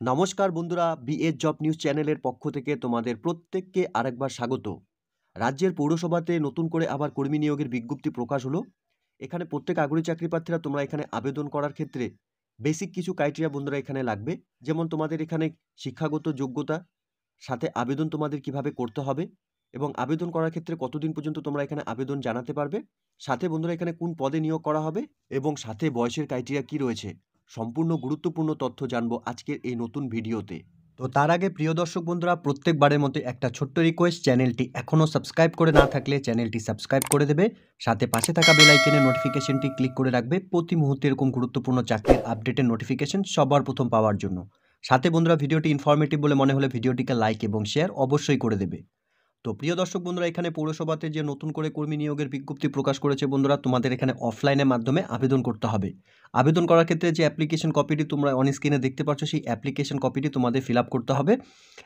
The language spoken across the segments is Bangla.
নমস্কার বন্ধুরা, বিএস জব নিউজ চ্যানেলের পক্ষ থেকে তোমাদের প্রত্যেককে আরেকবার স্বাগত। রাজ্যের পৌরসভাতে নতুন করে আবার কর্মী নিয়োগের বিজ্ঞপ্তি প্রকাশ হলো। এখানে প্রত্যেক আগ্রহী চাকরি প্রার্থীরা তোমরা এখানে আবেদন করার ক্ষেত্রে বেসিক কিছু ক্রাইটেরিয়া বন্ধুরা এখানে লাগবে। যেমন তোমাদের এখানে শিক্ষাগত যোগ্যতা, সাথে আবেদন তোমাদের কিভাবে করতে হবে এবং আবেদন করার ক্ষেত্রে কতদিন পর্যন্ত তোমরা এখানে আবেদন জানাতে পারবে, সাথে বন্ধুরা এখানে কোন পদে নিয়োগ করা হবে এবং সাথে বয়সের ক্রাইটেরিয়া কি রয়েছে, সম্পূর্ণ গুরুত্বপূর্ণ তথ্য জানবো আজকের এই নতুন ভিডিওতে। তো তার আগে প্রিয় দর্শক বন্ধুরা, প্রত্যেকবারের মতো একটা ছোট্ট রিকোয়েস্ট, চ্যানেলটি এখনও সাবস্ক্রাইব করে না থাকলে চ্যানেলটি সাবস্ক্রাইব করে দেবে, সাথে পাশে থাকা বেল আইকনের নোটিফিকেশনটি ক্লিক করে রাখবে প্রতি মুহূর্তে এরকম গুরুত্বপূর্ণ চাকরির আপডেটের নোটিফিকেশন সবার প্রথম পাওয়ার জন্য। সাথে বন্ধুরা, ভিডিওটি ইনফরমেটিভ বলে মনে হলে ভিডিওটিকে লাইক এবং শেয়ার অবশ্যই করে দেবে। তো প্রিয় দর্শক বন্ধুরা, এখানে পৌরসভাতে যে নতুন করে কর্মী নিয়োগের বিজ্ঞপ্তি প্রকাশ করেছে বন্ধুরা, তোমাদের এখানে অফলাইনের মাধ্যমে আবেদন করতে হবে। আবেদন করার ক্ষেত্রে যে অ্যাপ্লিকেশন কপিটি তোমরা অন স্ক্রিনে দেখতে পাচ্ছ, সেই অ্যাপ্লিকেশন কপিটি তোমাদের ফিল আপ করতে হবে।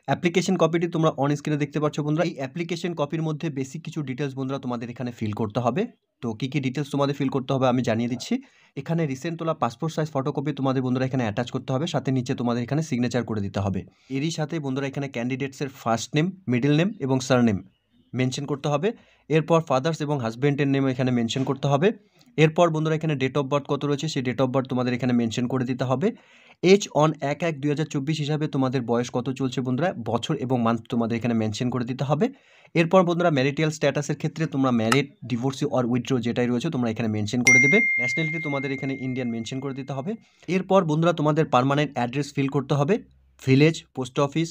অ্যাপ্লিকেশন কপিটি তোমরা অন স্ক্রিনে দেখতে পাচ্ছ বন্ধুরা। এই অ্যাপ্লিকেশন কপির মধ্যে বেসিক কিছু ডিটেলস বন্ধুরা তোমাদের এখানে ফিল করতে হবে। তো কী কী ডিটেলস তোমাদের ফিল করতে হবে আমি জানিয়ে দিচ্ছি। এখানে রিসেন্ট তোলা পাসপোর্ট সাইজ ফটোকপি তোমাদের বন্ধুরা এখানে অ্যাটাচ করতে হবে, সাথে নিচে তোমাদের এখানে সিগনেচার করে দিতে হবে। এরই সাথে বন্ধুরা এখানে ক্যান্ডিডেটসের ফার্স্ট নেম, মিডল নেম এবং সারনেম মেনশন করতে হবে। এরপর ফাদার্স এবং হাজব্যান্ডের নেম এখানে মেনশন করতে হবে। এরপর বন্ধুরা এখানে ডেট অফ বার্থ কত রয়েছে সেই ডেট অফ বার্থ তোমাদের এখানে মেনশন করে দিতে হবে। এজ অন 1/1/2024 হিসাবে তোমাদের বয়স কত চলছে বন্ধুরা, বছর এবং মান্থ তোমাদের এখানে মেনশন করে দিতে হবে। এরপর বন্ধুরা ম্যারিটাল স্ট্যাটাসের ক্ষেত্রে তোমরা ম্যারিড, ডিভোর্সি অর উইথড্র যেটাই রয়েছে তোমরা এখানে মেনশন করে দেবে। ন্যাশনালিটি তোমাদের এখানে ইন্ডিয়ান মেনশন করে দিতে হবে। এরপর বন্ধুরা তোমাদের পার্মানেন্ট অ্যাড্রেস ফিল করতে হবে। ভিলেজ, পোস্ট অফিস,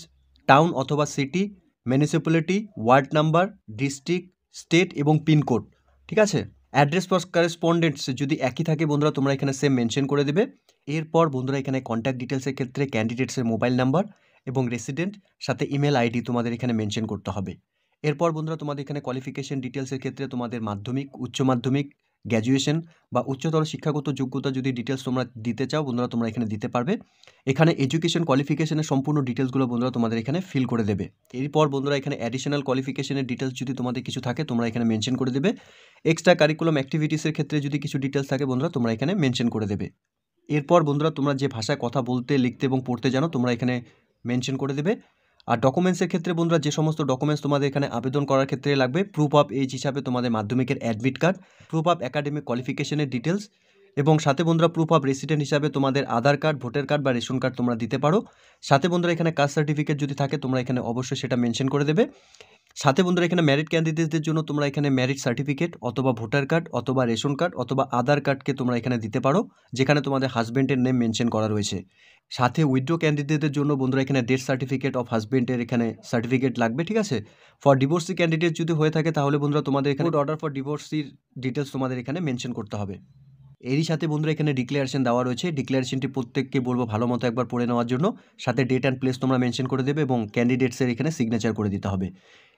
টাউন অথবা city, municipality, ward number, district, state এবং পিনকোড। ঠিক আছে, অ্যাড্রেস ফর করেসপন্ডেন্টস যদি একই থাকে বন্ধুরা তোমরা এখানে সেম মেনশন করে দেবে। এরপর বন্ধুরা এখানে কন্ট্যাক্ট ডিটেলসের ক্ষেত্রে ক্যান্ডিডেটসের মোবাইল নাম্বার এবং রেসিডেন্ট সাথে ইমেল আইডি তোমাদের এখানে মেনশন করতে হবে। এরপর বন্ধুরা তোমাদের এখানে কোয়ালিফিকেশন ডিটেলসের ক্ষেত্রে তোমাদের মাধ্যমিক, উচ্চ মাধ্যমিক, গ্র্যাজুয়েশন বা উচ্চতর শিক্ষাগত যোগ্যতা যদি ডিটেলস তোমরা দিতে চাও বন্ধুরা তোমরা এখানে দিতে পারবে। এখানে এডুকেশন কোয়ালিফিকেশনের সম্পূর্ণ ডিটেলসগুলো বন্ধুরা তোমাদের এখানে ফিল করে দেবে। এরপর বন্ধুরা এখানে অ্যাডিশনাল কোয়ালিফিকেশনের ডিটেলস যদি তোমাদের কিছু থাকে তোমরা এখানে মেনশন করে দেবে। এক্সট্রা কারিকুলাম অ্যাক্টিভিটিসের ক্ষেত্রে যদি কিছু ডিটেলস থাকে বন্ধুরা তোমরা এখানে মেনশন করে দেবে। এরপর বন্ধুরা তোমরা যে ভাষায় কথা বলতে, লিখতে এবং পড়তে জানো তোমরা এখানে মেনশন করে দেবে। আর ডকুমেন্টসের ক্ষেত্রে বন্ধুরা যে সমস্ত ডকুমেন্টস তোমাদের এখানে আবেদন করার ক্ষেত্রে লাগবে, প্রুফ অফ এজ হিসাবে তোমাদের মাধ্যমিকের admit card, proof of academic কোয়ালিফিকেশনের ডিটেলস এবং সাথে বন্ধুরা প্রুফ অফ রেসিডেন্ট হিসাবে তোমাদের আধার কার্ড, ভোটার কার্ড বা রেশন কার্ড তোমরা দিতে পারো। সাথে বন্ধুরা এখানে কাস্ট সার্টিফিকেট যদি থাকে তোমরা এখানে অবশ্যই সেটা মেনশন করে দেবে। সাথে বন্ধুরা এখানে ম্যারিড ক্যান্ডিডেটদের জন্য তোমরা এখানে ম্যারিড সার্টিফিকেট অথবা ভোটার কার্ড অথবা রেশন কার্ড অথবা আধার কার্ডকে তোমরা এখানে দিতে পারো, যেখানে তোমাদের হাজব্যান্ডের নেম মেনশন করা রয়েছে। সাথে উইথড্র ক্যান্ডিডেটদের জন্য বন্ধুরা এখানে ডেথ সার্টিফিকেট অফ হাজব্যান্ডের এখানে সার্টিফিকেট লাগবে। ঠিক আছে, ফর ডিভোর্সি ক্যান্ডিডেট যদি হয়ে থাকে তাহলে বন্ধুরা তোমাদের এখানে অর্ডার ফর ডিভোর্সির ডিটেলস তোমাদের এখানে মেনশন করতে হবে। এরই সাথে বন্ধুরা এখানে ডিক্লারেশন দেওয়া রয়েছে। ডিক্লারেশনটি প্রত্যেককে বলবো ভালো মতো একবার পড়ে নেওয়ার জন্য। সাথে ডেট অ্যান্ড প্লেস তোমরা মেনশন করে দেবে এবং ক্যান্ডিডেটসের এখানে সিগনেচার করে দিতে হবে।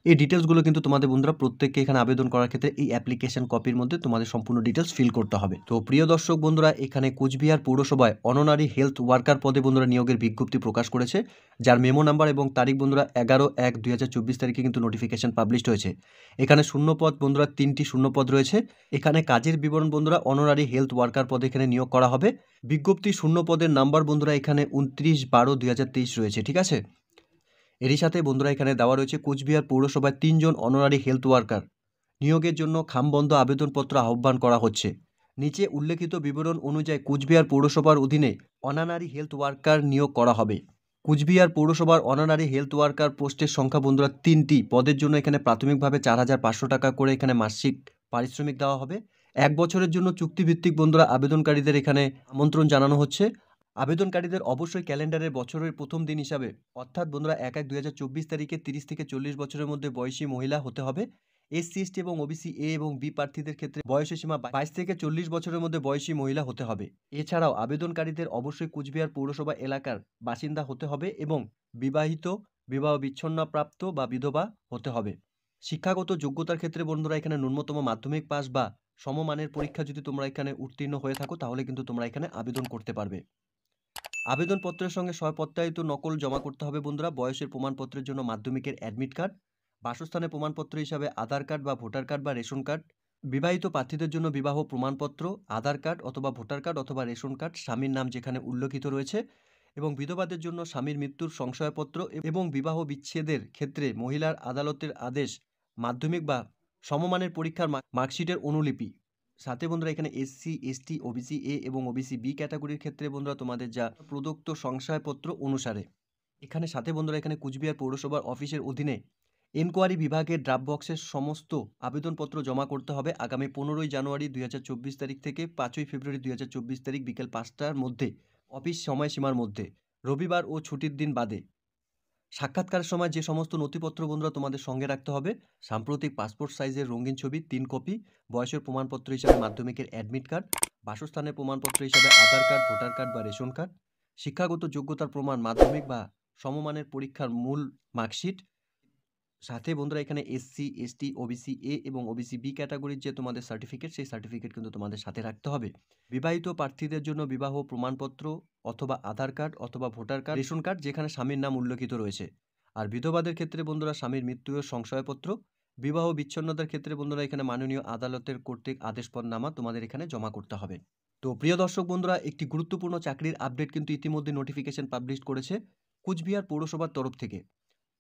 এই ডিটেলসগুলো কিন্তু তোমাদের বন্ধুরা প্রত্যেককে এখানে আবেদন করার ক্ষেত্রে এই অ্যাপ্লিকেশন কপির মধ্যে তোমাদের সম্পূর্ণ ডিটেলস ফিল করতে হবে। তো প্রিয় দর্শক বন্ধুরা, এখানে কোচবিহার পৌরসভায় অনারারি হেলথ ওয়ার্কার পদে বন্ধুরা নিয়োগের বিজ্ঞপ্তি প্রকাশ করেছে, যার মেমো নাম্বার এবং তারিখ বন্ধুরা 11/1/2024 তারিখে কিন্তু নোটিফিকেশন পাবলিশড হয়েছে। এখানে শূন্যপদ বন্ধুরা 3টি শূন্যপদ রয়েছে। এখানে কাজের বিবরণ বন্ধুরা অনারারি হেলথ ওয়ার্কার পদে এখানে নিয়োগ করা হবে। বিজ্ঞপ্তি শূন্য পদের নাম্বার বন্ধুরা এখানে 29/12/2023 রয়েছে। ঠিক আছে, এরই সাথে বন্ধুরা এখানে দেওয়া রয়েছে কোচবিহার পৌরসভায় 3 জন অনারারি হেলথ ওয়ার্কার নিয়োগের জন্য খামবন্ধ আবেদনপত্র আহ্বান করা হচ্ছে। নিচে উল্লেখিত বিবরণ অনুযায়ী কোচবিহার পৌরসভার অধীনে অনারারি হেলথ ওয়ার্কার নিয়োগ করা হবে। কোচবিহার পৌরসভার অনারারি হেলথ ওয়ার্কার পোস্টের সংখ্যা বন্ধুরা 3টি। পদের জন্য এখানে প্রাথমিকভাবে 4,500 টাকা করে এখানে মাসিক পারিশ্রমিক দেওয়া হবে। 1 বছরের জন্য চুক্তিভিত্তিক বন্ধুরা আবেদনকারীদের এখানে আমন্ত্রণ জানানো হচ্ছে। আবেদনকারীদের অবশ্যই ক্যালেন্ডারের বছরের প্রথম দিন হিসাবে অর্থাৎ বন্ধুরা 1/1/2024 তারিখে 30 থেকে 40 বছরের মধ্যে বয়সী মহিলা হতে হবে। এসসি, এসটি এবং ওবিসি এ এবং বি প্রার্থীদের ক্ষেত্রে বয়সসীমা 22 থেকে 40 বছরের মধ্যে বয়সী মহিলা হতে হবে। এছাড়াও আবেদনকারীদের অবশ্যই কোচবিহার পৌরসভা এলাকার বাসিন্দা হতে হবে এবং বিবাহিত, বিবাহ বিচ্ছিন্নপ্রাপ্ত বা বিধবা হতে হবে। শিক্ষাগত যোগ্যতার ক্ষেত্রে বন্ধুরা এখানে ন্যূনতম মাধ্যমিক পাস বা সমমানের পরীক্ষা যদি তোমরা এখানে উত্তীর্ণ হয়ে থাকো তাহলে কিন্তু তোমরা এখানে আবেদন করতে পারবে। আবেদনপত্রের সঙ্গে স্বপ্রত্যায়িত নকল জমা করতে হবে বন্ধুরা। বয়সের প্রমাণপত্রের জন্য মাধ্যমিকের অ্যাডমিট কার্ড, বাসস্থানের প্রমাণপত্র হিসাবে আধার কার্ড বা ভোটার কার্ড বা রেশন কার্ড, বিবাহিত প্রার্থীদের জন্য বিবাহ প্রমাণপত্র, আধার কার্ড অথবা ভোটার কার্ড অথবা রেশন কার্ড, স্বামীর নাম যেখানে উল্লেখিত রয়েছে এবং বিধবাদের জন্য স্বামীর মৃত্যুর সংশয়পত্র এবং বিবাহ বিচ্ছেদের ক্ষেত্রে মহিলার আদালতের আদেশ, মাধ্যমিক বা সমমানের পরীক্ষার মার্কশিটের অনুলিপি। সাথে বন্ধুরা এখানে এসসি, এসটি, ওবিসি এ এবং ওবিসি বি ক্যাটাগরির ক্ষেত্রে বন্ধুরা তোমাদের যা প্রদত্ত সংশয়পত্র অনুসারে। এখানে সাথে বন্ধুরা এখানে কুচবিহার পৌরসভার অফিসের অধীনে এনকোয়ারি বিভাগের ড্রাফট বক্সের সমস্ত আবেদনপত্র জমা করতে হবে আগামী 15ই জানুয়ারি 2024 তারিখ থেকে 5ই ফেব্রুয়ারি 2024 তারিখ বিকেল 5টার মধ্যে, অফিস সময়সীমার মধ্যে, রবিবার ও ছুটির দিন বাদে। সাক্ষাৎকারের সময় যে সমস্ত নথিপত্র বন্ধুরা তোমাদের সঙ্গে রাখতে হবে: সাম্প্রতিক পাসপোর্ট সাইজের রঙিন ছবি 3 কপি, বয়সের প্রমাণপত্র হিসাবে মাধ্যমিকের অ্যাডমিট কার্ড, বাসস্থানের প্রমাণপত্র হিসাবে আধার কার্ড, ভোটার কার্ড বা রেশন কার্ড, শিক্ষাগত যোগ্যতার প্রমাণ মাধ্যমিক বা সমমানের পরীক্ষার মূল মার্কশিট। সাথে বন্ধুরা এখানে এসসি, এসটি, ওবিসি এ এবং ওবিসি বি ক্যাটাগরির যে তোমাদের সার্টিফিকেট, সেই সার্টিফিকেট কিন্তু তোমাদের সাথে রাখতে হবে। বিবাহিত প্রার্থীদের জন্য বিবাহ প্রমাণপত্র অথবা আধার কার্ড অথবা ভোটার কার্ড, রেশন কার্ড যেখানে স্বামীর নাম উল্লেখিত রয়েছে। আর বিধবাদের ক্ষেত্রে বন্ধুরা স্বামীর মৃত্যুর সংশয়পত্র। বিবাহ বিচ্ছিন্নতার ক্ষেত্রে বন্ধুরা এখানে মাননীয় আদালতের কর্তৃক আদেশপত্রনামা তোমাদের এখানে জমা করতে হবে। তো প্রিয় দর্শক বন্ধুরা, একটি গুরুত্বপূর্ণ চাকরির আপডেট কিন্তু ইতিমধ্যে নোটিফিকেশন পাবলিশ করেছে কুচবিহার পৌরসভার তরফ থেকে।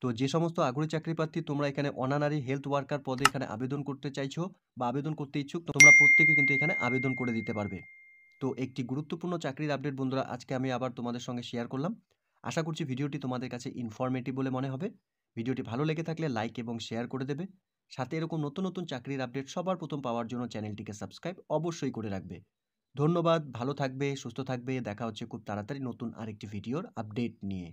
তো যে সমস্ত আগ্রহী চাকরি প্রার্থী তোমরা এখানে অনারারি হেলথ ওয়ার্কার পদে এখানে আবেদন করতে চাইছো বা আবেদন করতে ইচ্ছুক, তোমরা প্রত্যেকে কিন্তু এখানে আবেদন করে দিতে পারবে। তো একটি গুরুত্বপূর্ণ চাকরির আপডেট বন্ধুরা আজকে আমি আবার তোমাদের সঙ্গে শেয়ার করলাম। আশা করছি ভিডিওটি তোমাদের কাছে ইনফরমেটিভ বলে মনে হবে। ভিডিওটি ভালো লেগে থাকলে লাইক এবং শেয়ার করে দেবে। সাথে এরকম নতুন নতুন চাকরির আপডেট সবার প্রথম পাওয়ার জন্য চ্যানেলটিকে সাবস্ক্রাইব অবশ্যই করে রাখবে। ধন্যবাদ, ভালো থাকবে, সুস্থ থাকবে। দেখা হচ্ছে খুব তাড়াতাড়ি নতুন আরেকটি ভিডিওর আপডেট নিয়ে।